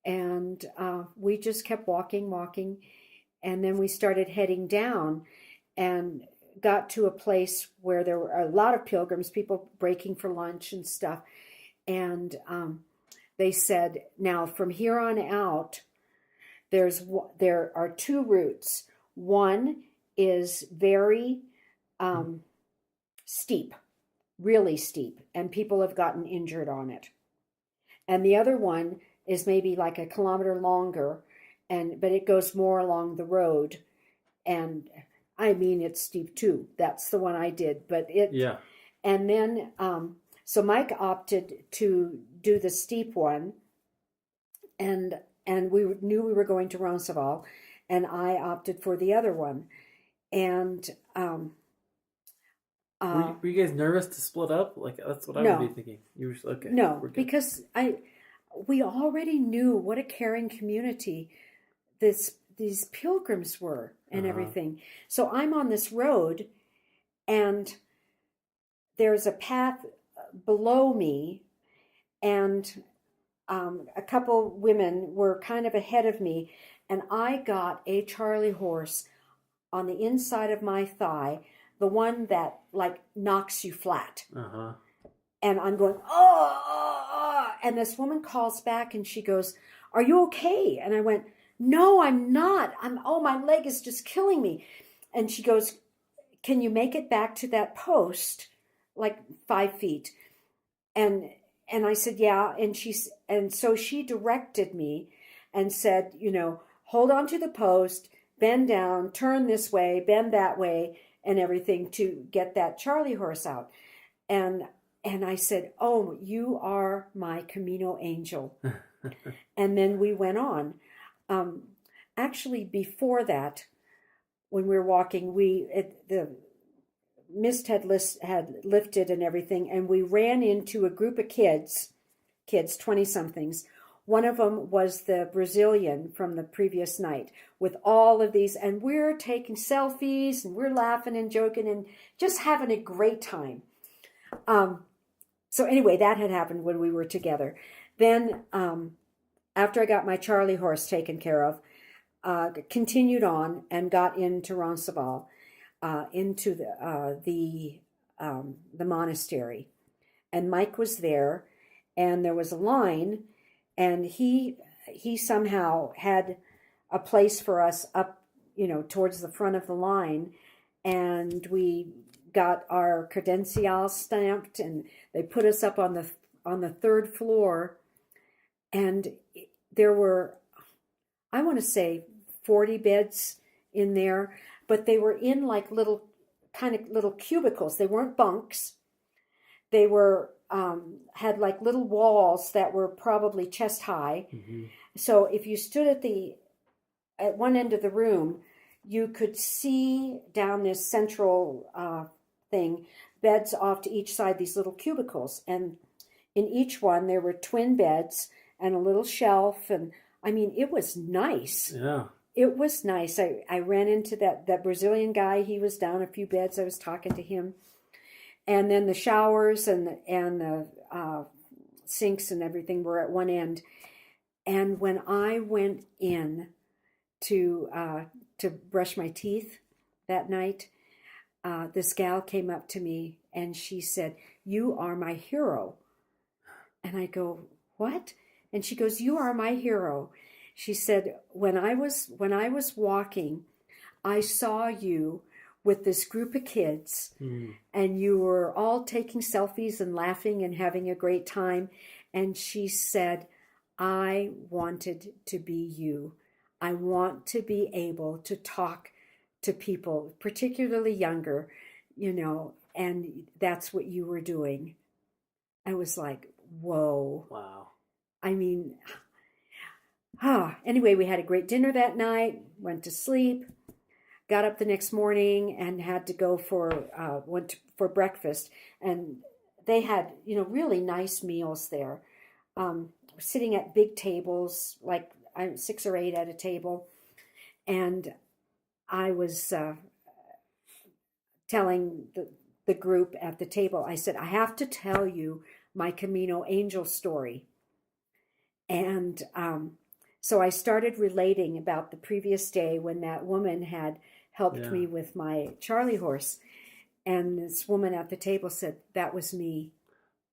and we just kept walking, and then we started heading down and got to a place where there were a lot of pilgrims, people breaking for lunch and stuff, and they said, now from here on out, there are two routes. One is very steep, really steep, and people have gotten injured on it. And the other one is maybe like a kilometer longer, but it goes more along the road. And it's steep too. That's the one I did. Yeah. And then, so Mike opted to do the steep one, and we knew we were going to Roncesvalles, and I opted for the other one. And were you guys nervous to split up? Like, that's what I would be thinking. You were okay. No, because we already knew what a caring community these pilgrims were and everything. So I'm on this road, and there's a path below me, and a couple women were kind of ahead of me, and I got a Charlie horse on the inside of my thigh, the one that like knocks you flat. And I'm going, oh, and this woman calls back, and she goes, "Are you okay?" And I went, "No, I'm not. My leg is just killing me." And she goes, "Can you make it back to that post, like 5 feet?" And I said, "Yeah." And so she directed me and said, hold on to the post, bend down, turn this way, bend that way, and everything to get that Charlie horse out. And I said, "Oh, you are my Camino angel." And then we went on. Actually, before that, when we were walking, the mist had lifted and everything, and we ran into a group of kids, 20-somethings. One of them was the Brazilian from the previous night with all of these, and we're taking selfies, and we're laughing and joking and just having a great time. So anyway, that had happened when we were together. Then after I got my Charlie horse taken care of, continued on and got into Roncesvalles, into the monastery. And Mike was there, and there was a line, and he somehow had a place for us up, towards the front of the line, and we got our credencials stamped, and they put us up on the third floor, and there were, I want to say, 40 beds in there, but they were in like little cubicles. They weren't bunks. They were had like little walls that were probably chest high. Mm-hmm. So if you stood at one end of the room, you could see down this central thing, beds off to each side, these little cubicles. And in each one, there were twin beds and a little shelf. And it was nice. Yeah. It was nice. I ran into that Brazilian guy. He was down a few beds. I was talking to him. And then the showers and the sinks and everything were at one end. And when I went in to brush my teeth that night, this gal came up to me and she said, "You are my hero." And I go, "What?" And she goes, "You are my hero." She said, when I was walking, I saw you with this group of kids, and you were all taking selfies and laughing and having a great time. And she said, "I wanted to be you. I want to be able to talk to people, particularly younger, and that's what you were doing." I was like, whoa. Wow. I mean, anyway, we had a great dinner that night, went to sleep, got up the next morning and had to go went for breakfast. And they had, really nice meals there. Sitting at big tables, like 6 or 8 at a table. And I was telling the group at the table, I said, "I have to tell you my Camino angel story." And so I started relating about the previous day when that woman had helped me with my Charlie horse. And this woman at the table said, "That was me."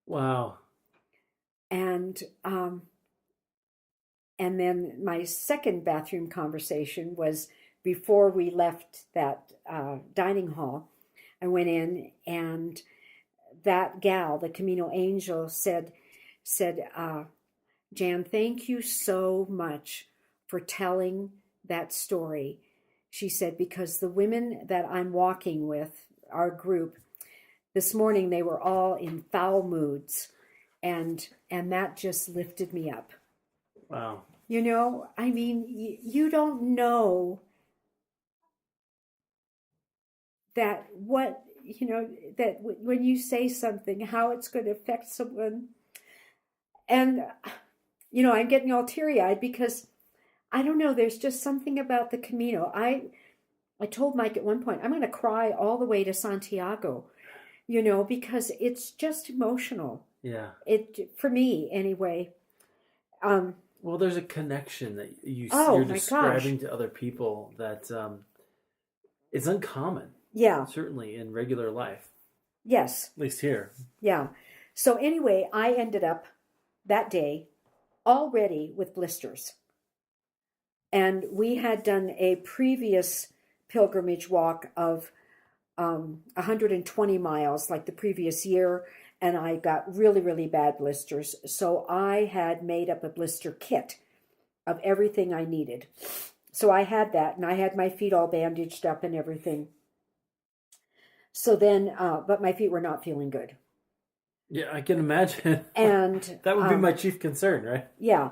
Wow. And then my second bathroom conversation was before we left that dining hall. I went in, and that gal, the Camino angel, said, "Jan, thank you so much for telling that story." She said, "Because the women that I'm walking with, our group, this morning, they were all in foul moods, and that just lifted me up." Wow. I mean, you don't know that that when you say something, how it's going to affect someone. And, I'm getting all teary-eyed because I don't know, there's just something about the Camino. I told Mike at one point, I'm going to cry all the way to Santiago, because it's just emotional. Yeah. For me anyway. Well, there's a connection that Oh, you're my describing gosh. to other people that it's uncommon. Yeah. Certainly in regular life. Yes. At least here. Yeah. So anyway, I ended up that day already with blisters. And we had done a previous pilgrimage walk of 120 miles, like the previous year, and I got really, really bad blisters. So I had made up a blister kit of everything I needed. So I had that, and I had my feet all bandaged up and everything. So then, but my feet were not feeling good. Yeah, I can imagine. And that would be my chief concern, right? Yeah.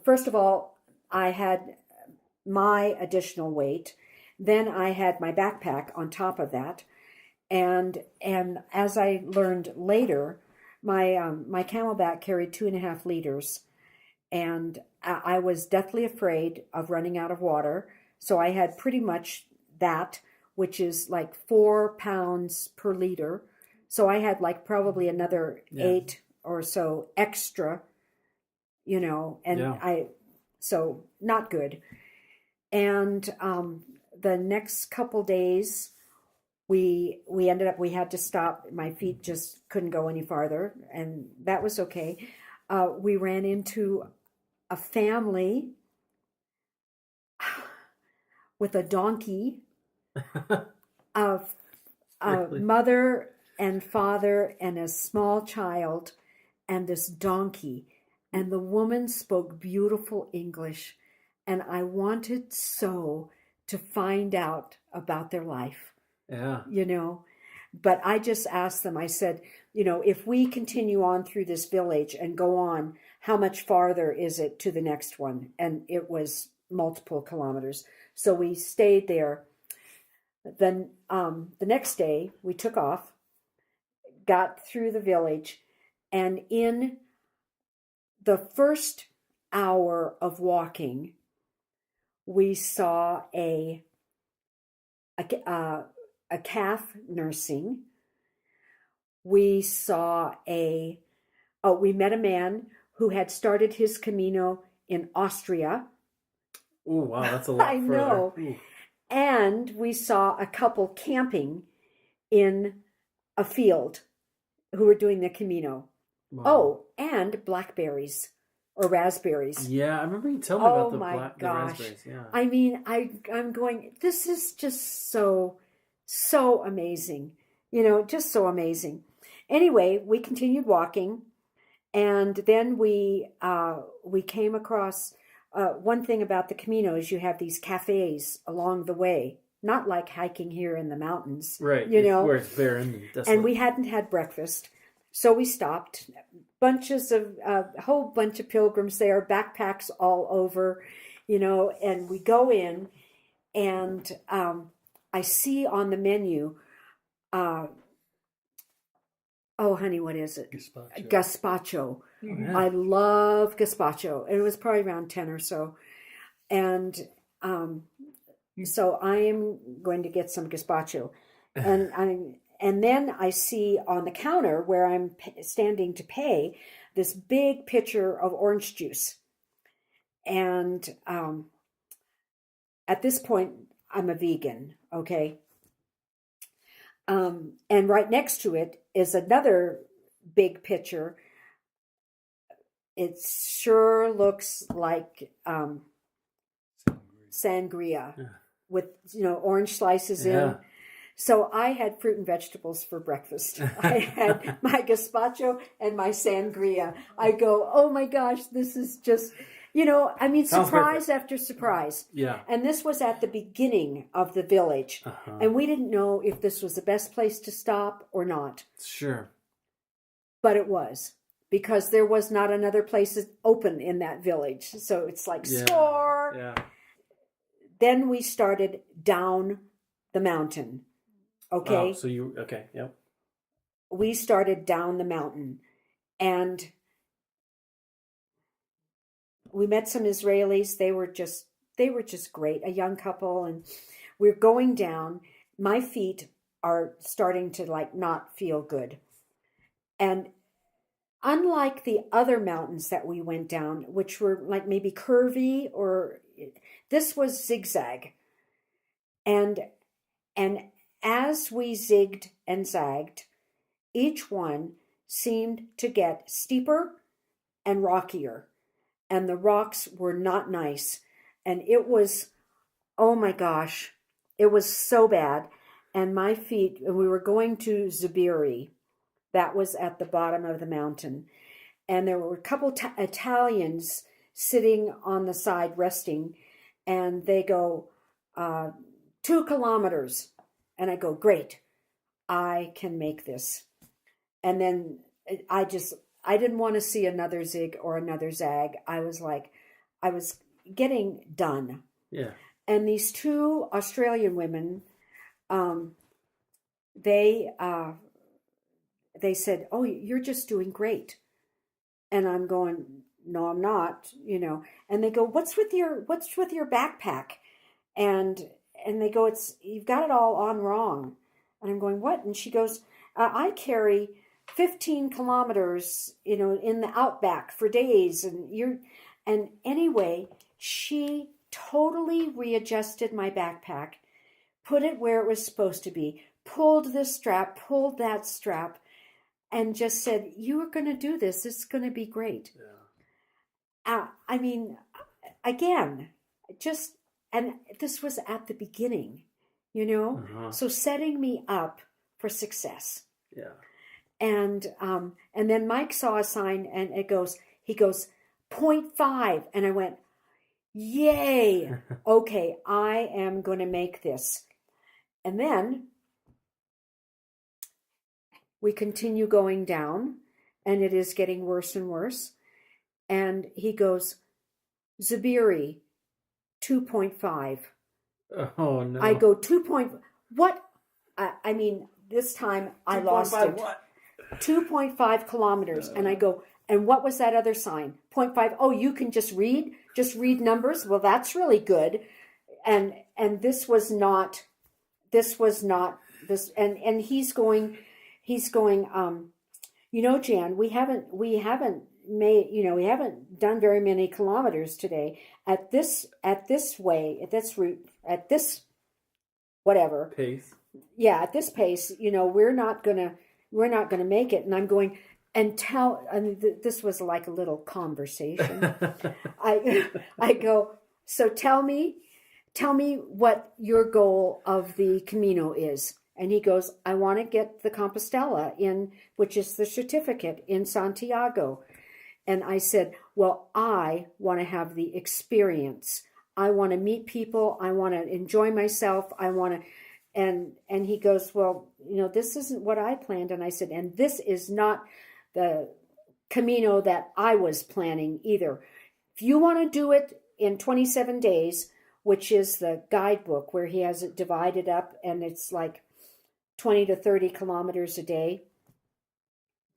First of all, I had my additional weight. Then I had my backpack on top of that. And as I learned later, my Camelback carried 2.5 liters. And I was deathly afraid of running out of water. So I had pretty much that, which is like 4 pounds per liter. So I had like probably another 8 or so extra, so not good. And the next couple days, we ended up, we had to stop. My feet just couldn't go any farther, and that was okay. We ran into a family with a donkey, of a Really? mother and father and a small child and this donkey. And the woman spoke beautiful English. And I wanted so to find out about their life. Yeah. But I just asked them, I said, if we continue on through this village and go on, how much farther is it to the next one? And it was multiple kilometers. So we stayed there. Then the next day we took off, got through the village, and in the first hour of walking, we saw a calf nursing. we saw we met a man who had started his Camino in Austria. Oh, wow, that's a lot I further. know. Ooh. And we saw a couple camping in a field who were doing the Camino. Wow. Oh, and blackberries or raspberries. Yeah, I remember you telling me about the gosh. raspberries. Yeah. I mean, I'm going, this is just so amazing. Just so amazing. Anyway, we continued walking, and then we came across one thing about the Camino is you have these cafes along the way, not like hiking here in the mountains, right? Where it's barren and desolate. And we hadn't had breakfast, so we stopped. A whole bunch of pilgrims there, backpacks all over, and we go in, and I see on the menu, oh honey, what is it? Gazpacho. Oh, yeah. I love gazpacho, and it was probably around 10 or so, and so I am going to get some gazpacho, and then I see on the counter where I'm standing to pay this big pitcher of orange juice. And at this point, I'm a vegan, okay? And right next to it is another big pitcher. It sure looks like sangria with, orange slices in. So I had fruit and vegetables for breakfast. I had my gazpacho and my sangria. I go, oh my gosh, this is just, surprise after surprise. Yeah. And this was at the beginning of the village. Uh-huh. And we didn't know if this was the best place to stop or not. Sure. But it was, because there was not another place open in that village. So it's like, score! Yeah. Then we started down the mountain. Okay. Oh, okay. Yep. We started down the mountain, and we met some Israelis. They were just great. A young couple, and we're going down. My feet are starting to not feel good. And unlike the other mountains that we went down, which were maybe curvy, or this was zigzag. And as we zigged and zagged, each one seemed to get steeper and rockier. And the rocks were not nice. And it was, oh my gosh, it was so bad. And my feet, and we were going to Zubiri, that was at the bottom of the mountain. And there were a couple Italians sitting on the side resting. And they go, 2 kilometers. And I go, great, I can make this. And then I didn't want to see another zig or another zag. I was getting done. Yeah. And these 2 Australian women, they said, oh, you're just doing great. And I'm going, no, I'm not, And they go, what's with your backpack? And they go, you've got it all on wrong. And I'm going, what? And she goes, I carry 15 kilometers, in the outback for days. And anyway, she totally readjusted my backpack, put it where it was supposed to be, pulled this strap, pulled that strap, and just said, you are going to do this. It's going to be great. Yeah. Again, and this was at the beginning, Uh-huh. so setting me up for success. Yeah. And then Mike saw a sign, and he goes, 0.5. And I went, yay. Okay, I am going to make this. And then we continue going down, and it is getting worse and worse. And he goes, Zubiri, 2.5. Oh, no. I go, 2. What? This time I lost it. What? 2.5 kilometers. And I go, and what was that other sign? 0.5. Oh, you can just read numbers. Well, that's really good. And this was not this. And he's going, he's going, Jan, we haven't made, we haven't done very many kilometers today at this route, at this whatever pace. Yeah, at this pace, we're not gonna make it. And I'm going, this was like a little conversation. I go, so tell me what your goal of the Camino is. And he goes, I want to get the Compostela which is the certificate in Santiago. And I said, well, I want to have the experience. I want to meet people. I want to enjoy myself. I want to, and he goes, well, this isn't what I planned. And I said, and this is not the Camino that I was planning either. If you want to do it in 27 days, which is the guidebook where he has it divided up and it's like 20 to 30 kilometers a day,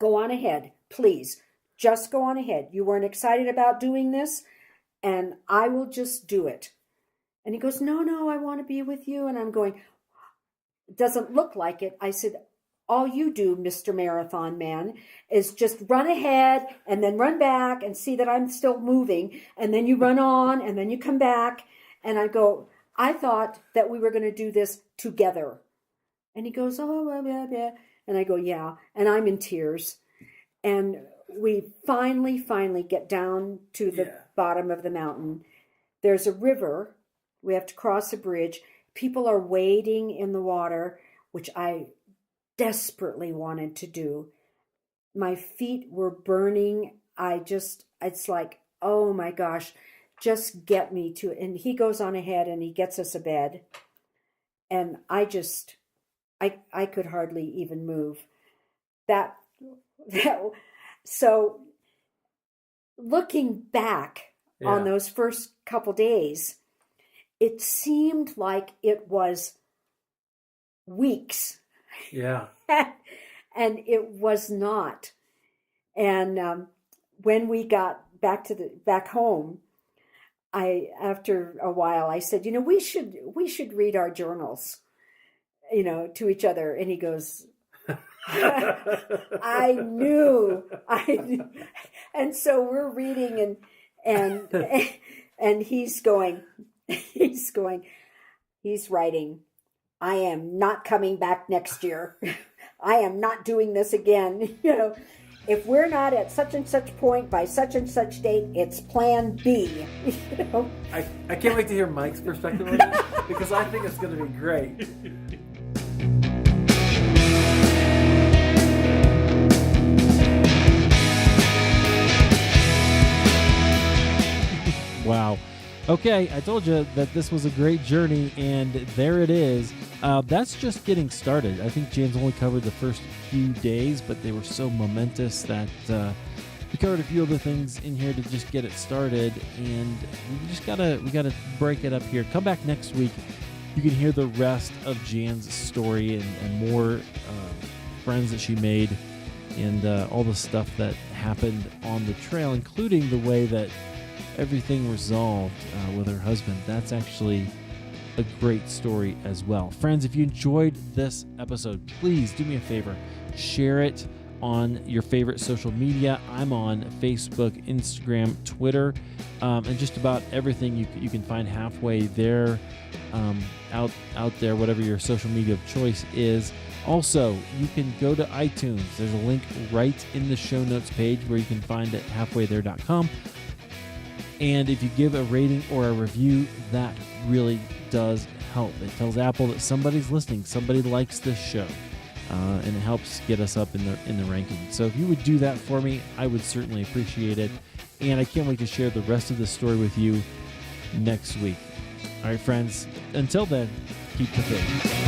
go on ahead, please. Just go on ahead. You weren't excited about doing this, and I will just do it. And he goes, no, I want to be with you. And I'm going, it doesn't look like it. I said, all you do, Mr. Marathon Man, is just run ahead and then run back and see that I'm still moving. And then you run on and then you come back. And I go, I thought that we were going to do this together. And he goes, oh, blah, blah, blah. And I go, yeah. And I'm in tears. And we finally get down to the bottom of the mountain. There's a river. We have to cross a bridge. People are wading in the water, which I desperately wanted to do. My feet were burning. It's like, oh my gosh, just get me to it. And he goes on ahead and he gets us a bed. And I could hardly even move. So looking back on those first couple days, it seemed like it was weeks. Yeah. And it was not. And when we got back home, after a while I said, we should read our journals, to each other. And he goes, I knew. And so we're reading and he's writing, I am not coming back next year. I am not doing this again. If we're not at such and such point by such and such date, it's plan B. I can't wait to hear Mike's perspective on this because I think it's going to be great. Wow. Okay, I told you that this was a great journey, and there it is. That's just getting started. I think Jan's only covered the first few days, but they were so momentous that we covered a few other things in here to just get it started, and we gotta break it up here. Come back next week. You can hear the rest of Jan's story and more friends that she made, and all the stuff that happened on the trail, including the way that everything resolved with her husband. That's actually a great story as well. Friends, if you enjoyed this episode, please do me a favor. Share it on your favorite social media. I'm on Facebook, Instagram, Twitter, and just about everything you can find halfway there, out there, whatever your social media of choice is. Also, you can go to iTunes. There's a link right in the show notes page where you can find it, halfwaythere.com. And if you give a rating or a review, that really does help. It tells Apple that somebody's listening, somebody likes this show, and it helps get us up in the rankings. So if you would do that for me, I would certainly appreciate it. And I can't wait to share the rest of the story with you next week. All right, friends, until then, keep the faith.